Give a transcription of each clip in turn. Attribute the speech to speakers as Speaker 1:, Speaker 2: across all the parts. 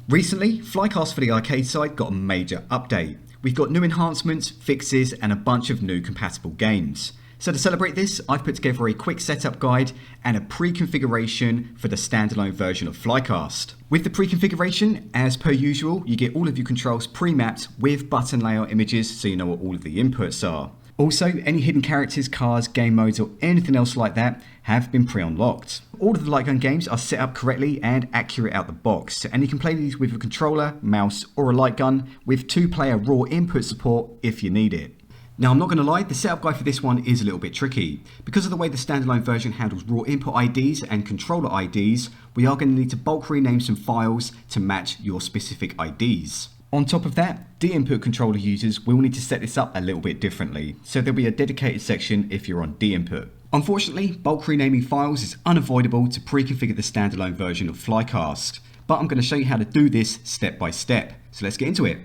Speaker 1: Recently, Flycast for the arcade side got a major update. We've got new enhancements, fixes, and a bunch of new compatible games. So to celebrate this, I've put together a quick setup guide and a pre-configuration for the standalone version of Flycast. With the pre-configuration, as per usual, you get all of your controls pre-mapped with button layout images so you know what all of the inputs are. Also, any hidden characters, cars, game modes, or anything else like that have been pre-unlocked. All of the light gun games are set up correctly and accurate out the box, and you can play these with a controller, mouse, or a light gun with 2-player raw input support if you need it. Now, I'm not going to lie, the setup guide for this one is a little bit tricky. Because of the way the standalone version handles raw input IDs and controller IDs, we are going to need to bulk rename some files to match your specific IDs. On top of that, DInput controller users will need to set this up a little bit differently, so there'll be a dedicated section if you're on DInput. Unfortunately, bulk renaming files is unavoidable to pre-configure the standalone version of Flycast, but I'm going to show you how to do this step by step, so let's get into it.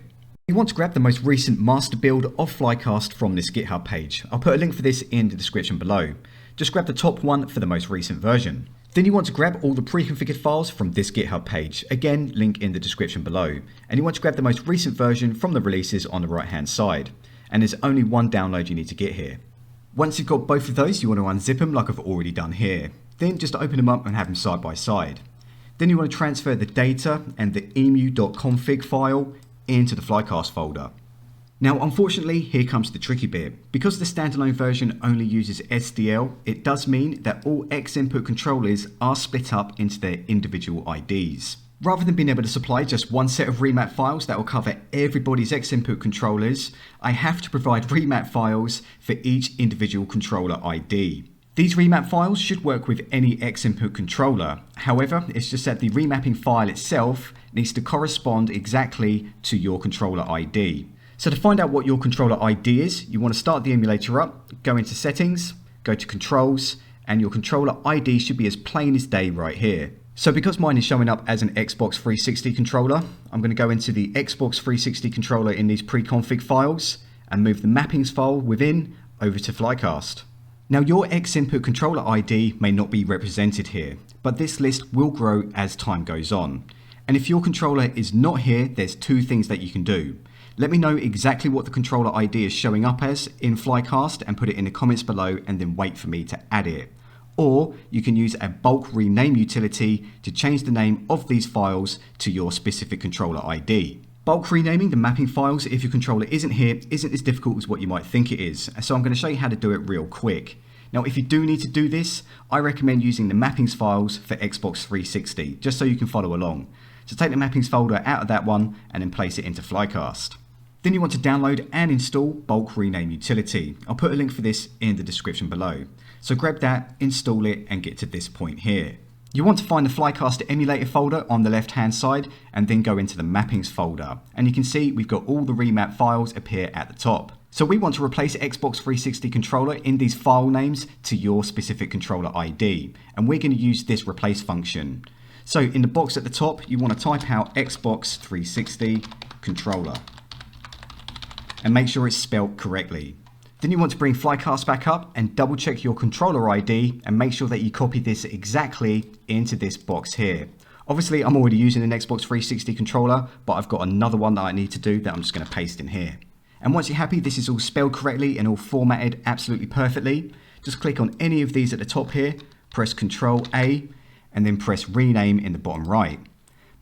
Speaker 1: You want to grab the most recent master build of Flycast from this GitHub page. I'll put a link for this in the description below. Just grab the top one for the most recent version. Then you want to grab all the pre-configured files from this GitHub page, again link in the description below, and you want to grab the most recent version from the releases on the right hand side, and there's only one download you need to get here. Once you've got both of those, you want to unzip them like I've already done here, then just open them up and have them side by side. Then you want to transfer the data and the emu.config file into the Flycast folder. Now unfortunately, here comes the tricky bit. Because the standalone version only uses SDL, it does mean that all XInput controllers are split up into their individual IDs. Rather than being able to supply just one set of remap files that will cover everybody's XInput controllers, I have to provide remap files for each individual controller ID. These remap files should work with any XInput controller. However, it's just that the remapping file itself needs to correspond exactly to your controller ID. So to find out what your controller ID is, you want to start the emulator up, go into settings, go to controls, and your controller ID should be as plain as day right here. So because mine is showing up as an Xbox 360 controller, I'm going to go into the Xbox 360 controller in these pre-config files and move the mappings file within over to Flycast. Now your XInput controller ID may not be represented here, but this list will grow as time goes on. And if your controller is not here, there's two things that you can do. Let me know exactly what the controller ID is showing up as in Flycast and put it in the comments below and then wait for me to add it. Or you can use a bulk rename utility to change the name of these files to your specific controller ID. Bulk renaming the mapping files if your controller isn't here isn't as difficult as what you might think it is, so I'm going to show you how to do it real quick. Now if you do need to do this, I recommend using the mappings files for Xbox 360, just so you can follow along. So take the mappings folder out of that one and then place it into Flycast. Then you want to download and install bulk rename utility. I'll put a link for this in the description below. So grab that, install it, and get to this point here. You want to find the Flycast emulator folder on the left hand side and then go into the mappings folder. And you can see we've got all the remap files appear at the top. So we want to replace Xbox 360 controller in these file names to your specific controller ID. And we're going to use this replace function. So in the box at the top, you want to type out Xbox 360 controller and make sure it's spelled correctly. Then you want to bring Flycast back up and double check your controller ID and make sure that you copy this exactly into this box here. Obviously I'm already using an Xbox 360 controller, but I've got another one that I need to do that I'm just going to paste in here. And once you're happy this is all spelled correctly and all formatted absolutely perfectly, just click on any of these at the top here, press Ctrl A, and then press rename in the bottom right.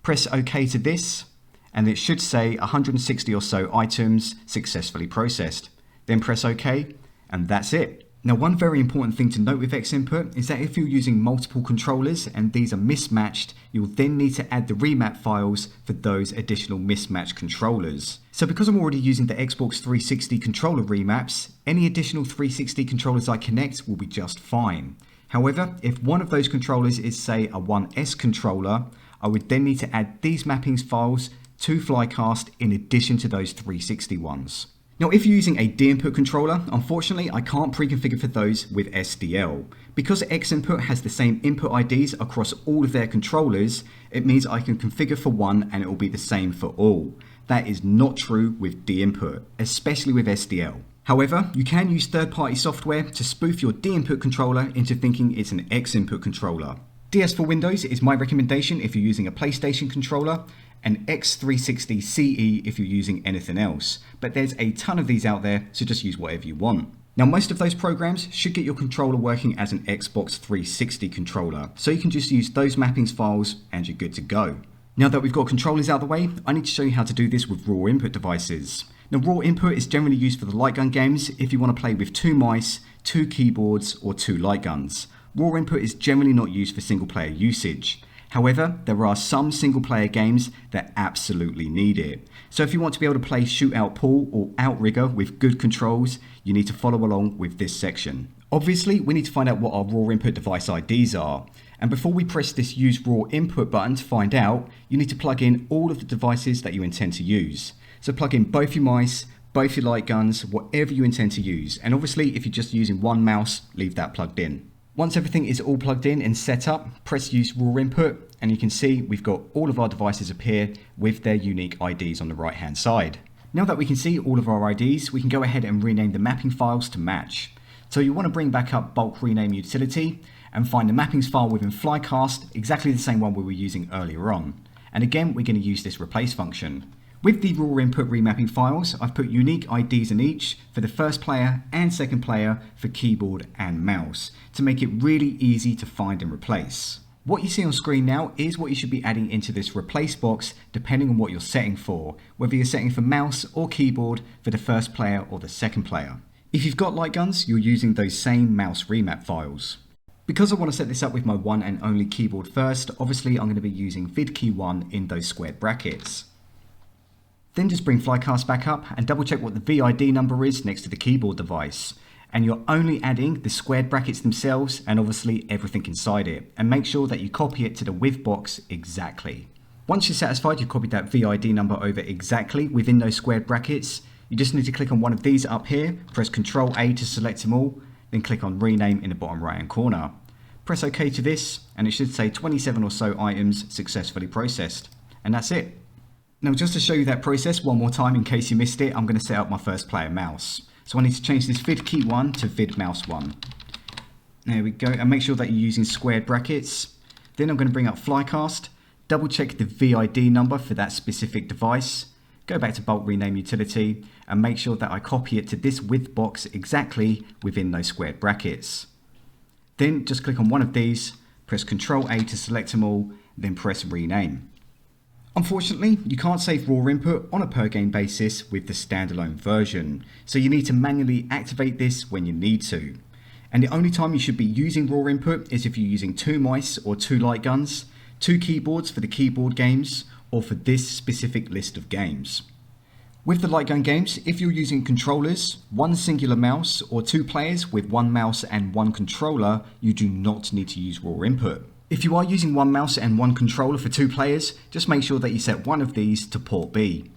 Speaker 1: Press OK to this, and it should say 160 or so items successfully processed. Then press OK, and that's it. Now one very important thing to note with XInput is that if you're using multiple controllers and these are mismatched, you'll then need to add the remap files for those additional mismatched controllers. So because I'm already using the Xbox 360 controller remaps, any additional 360 controllers I connect will be just fine. However, if one of those controllers is say a 1S controller, I would then need to add these mappings files to Flycast in addition to those 360 ones. Now if you're using a DInput controller, unfortunately I can't pre-configure for those with SDL. Because XInput has the same input IDs across all of their controllers, it means I can configure for one and it will be the same for all. That is not true with DInput, especially with SDL. However, you can use third-party software to spoof your DInput controller into thinking it's an XInput controller. DS for Windows is my recommendation if you're using a PlayStation controller, and X360 CE if you're using anything else. But there's a ton of these out there, so just use whatever you want. Now, most of those programs should get your controller working as an Xbox 360 controller, so you can just use those mappings files and you're good to go. Now that we've got controllers out of the way, I need to show you how to do this with raw input devices. Now, raw input is generally used for the light gun games if you want to play with 2 mice, 2 keyboards, or 2 light guns. Raw input is generally not used for single player usage. However, there are some single player games that absolutely need it. So if you want to be able to play Shootout Pool or Outrigger with good controls, you need to follow along with this section. Obviously, we need to find out what our raw input device IDs are. And before we press this use raw input button to find out, you need to plug in all of the devices that you intend to use. So plug in both your mice, both your light guns, whatever you intend to use. And obviously, if you're just using one mouse, leave that plugged in. Once everything is all plugged in and set up, press use raw input, and you can see we've got all of our devices appear with their unique IDs on the right hand side. Now that we can see all of our IDs, we can go ahead and rename the mapping files to match. So you want to bring back up bulk rename utility and find the mappings file within Flycast, exactly the same one we were using earlier on. And again, we're going to use this replace function. With the raw input remapping files, I've put unique IDs in each for the first player and second player for keyboard and mouse to make it really easy to find and replace. What you see on screen now is what you should be adding into this replace box depending on what you're setting for, whether you're setting for mouse or keyboard for the first player or the second player. If you've got light guns, you're using those same mouse remap files. Because I want to set this up with my one and only keyboard first, obviously I'm going to be using vidkey1 in those squared brackets. Then just bring Flycast back up and double check what the VID number is next to the keyboard device. And you're only adding the squared brackets themselves and obviously everything inside it. And make sure that you copy it to the with box exactly. Once you're satisfied you've copied that VID number over exactly within those squared brackets, you just need to click on one of these up here, press Ctrl A to select them all, then click on rename in the bottom right hand corner. Press OK to this and it should say 27 or so items successfully processed. And that's it. Now just to show you that process one more time in case you missed it, I'm going to set up my first player mouse. So I need to change this vidkey1 to vidmouse1. There we go, and make sure that you're using squared brackets. Then I'm going to bring up Flycast, double check the VID number for that specific device, go back to bulk rename utility and make sure that I copy it to this with box exactly within those squared brackets. Then just click on one of these, press Ctrl A to select them all, then press rename. Unfortunately, you can't save raw input on a per game basis with the standalone version, so you need to manually activate this when you need to. And the only time you should be using raw input is if you're using 2 mice or 2 light guns, 2 keyboards for the keyboard games, or for this specific list of games. With the light gun games, if you're using controllers, 1 singular mouse, or 2 players with 1 mouse and 1 controller, you do not need to use raw input. If you are using 1 mouse and 1 controller for 2 players, just make sure that you set one of these to port B.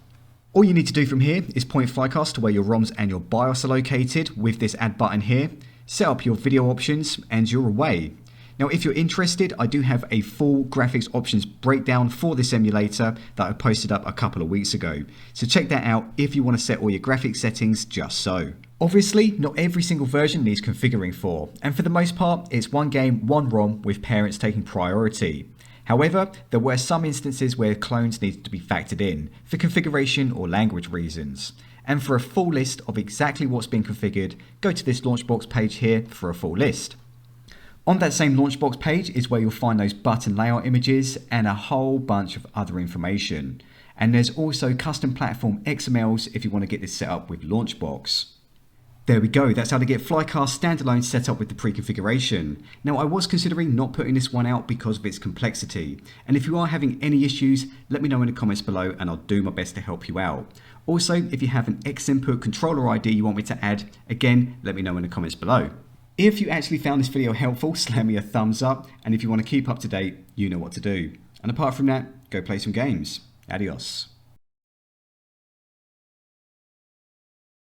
Speaker 1: All you need to do from here is point Flycast to where your ROMs and your BIOS are located with this add button here, set up your video options and you're away. Now if you're interested, I do have a full graphics options breakdown for this emulator that I posted up a couple of weeks ago. So check that out if you want to set all your graphics settings just so. Obviously, not every single version needs configuring for, and for the most part, it's one game, one ROM with parents taking priority. However, there were some instances where clones needed to be factored in for configuration or language reasons. And for a full list of exactly what's been configured, go to this Launchbox page here for a full list. On that same Launchbox page is where you'll find those button layout images and a whole bunch of other information. And there's also custom platform XMLs if you want to get this set up with Launchbox. There we go, that's how to get Flycast Standalone set up with the pre-configuration. Now I was considering not putting this one out because of its complexity, and if you are having any issues, let me know in the comments below and I'll do my best to help you out. Also, if you have an XInput controller ID you want me to add, again, let me know in the comments below. If you actually found this video helpful, slam me a thumbs up, and if you want to keep up to date, you know what to do. And apart from that, go play some games. Adios.